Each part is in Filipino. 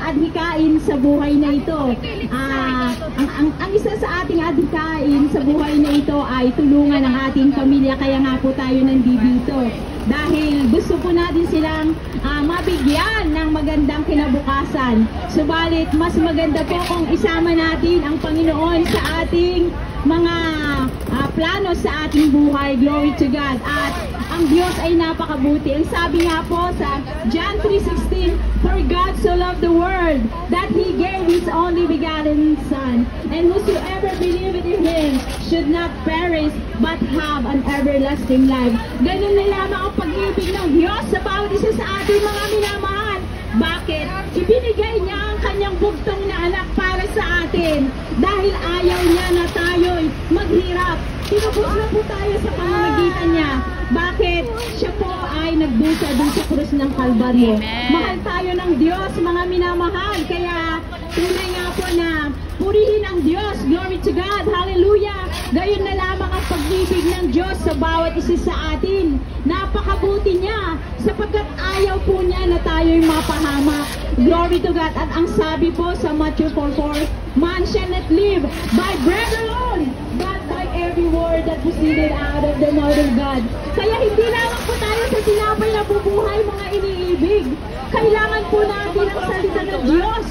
adhikain sa buhay na ito. Ang isa sa ating adhikain sa buhay na ito ay tulungan ang ating pamilya, kaya nga po tayo nandito. Dahil gusto po natin silang mabigyan ng magandang kinabukasan. Subalit, mas maganda po kung isama natin ang Panginoon sa ating mga plano sa ating buhay. Glory to God. At ang Diyos ay napakabuti. Ang sabi nga po sa John 3:16, "For God so loved the world that He gave His only begotten Son, and whosoever believeth in Him should not perish but have an everlasting life." Ganun na lamang ang pag-ibig ng Diyos sa bawat isa sa ating mga minamahal. Bakit? Ibinigay niya ang kanyang bugtong na anak para sa atin dahil ayaw niya na tayo'y maghirap. Tinubos na po tayo sa pamamagitan niya. Bakit? Siya po ay nagdusa dun sa krus ng Kalbaryo. Mahal tayo ng Diyos, mga minamahal. Kaya tunay nga po na purihin ang Diyos. Glory to God. Hallelujah. Gayon na lamang ang pag-ibig ng Diyos sa bawat isa sa atin. Napakabuti niya sapagkat ayaw po niya na tayo'y mapahamak. Glory to God. At ang sabi po sa Matthew 4:4, "Man shall not live by bread alone, but by every word that proceeded out of the mouth of God." Kaya hindi lamang po tayo sa tinapay na bubuhay, mga iniibig. Kailangan po natin ang salita ng Diyos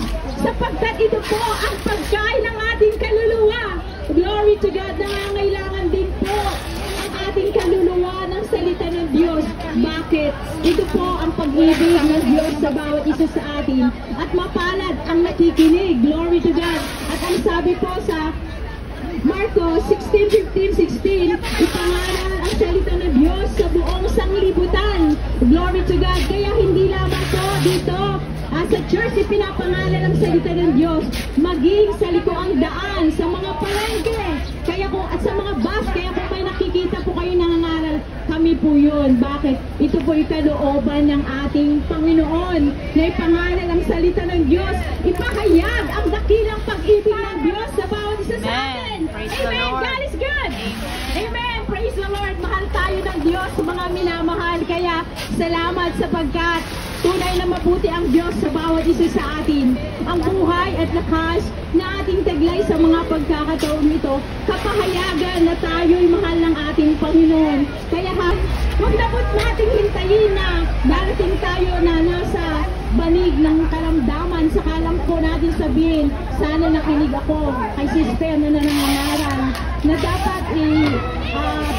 sapagkat ito po ang pagkain ng ating kaluluwa. Glory to God. Nangangailangan din po ang ating kaluluwa ng salita ng Diyos. Bakit? Ito po ang pag-ibig ng Diyos sa bawat isa sa atin. At mapalad ang nakikinig. Glory to God. At ang sabi po sa Marcos 16:15-16, ipangaral ang salita ng Diyos sa buong sanglibutan. Glory to God. Kaya hindi lamang po dito sa church ipinapangalan ang salita ng Diyos, maging sa likuang daan, sa mga palengke, kaya kung at sa mga bus, kaya kung may nakikita po kayo nangangaral, kami po yun. Bakit? Ito po yung kalooban ng ating Panginoon na ipangalan ang salita ng Diyos, ipahayag ang dakilang pag-ibig ng Diyos sa bawat isa sa atin. Amen. God is good. Amen. Praise the Lord. Mahal tayo ng Diyos, mga minamahal. Kaya salamat sapagkat tunay na mabuti ang Diyos sa bawat isa sa atin. Ang buhay at lakas na ating taglay sa mga pagkakataon nito, kapahayagan na tayo'y mahal ng ating Panginoon. Kaya huwag na po nating hintayin na darating tayo na nasa banig ng karamdaman. Saka lang po natin sabihin, sana nakinig ako kay sister na nangangaral na dapat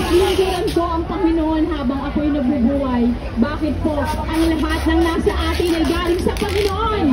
paglingkuran ko ang Panginoon habang ako'y nabubuhay. Bakit po? Ang lahat ng nasa atin ay galing sa Panginoon.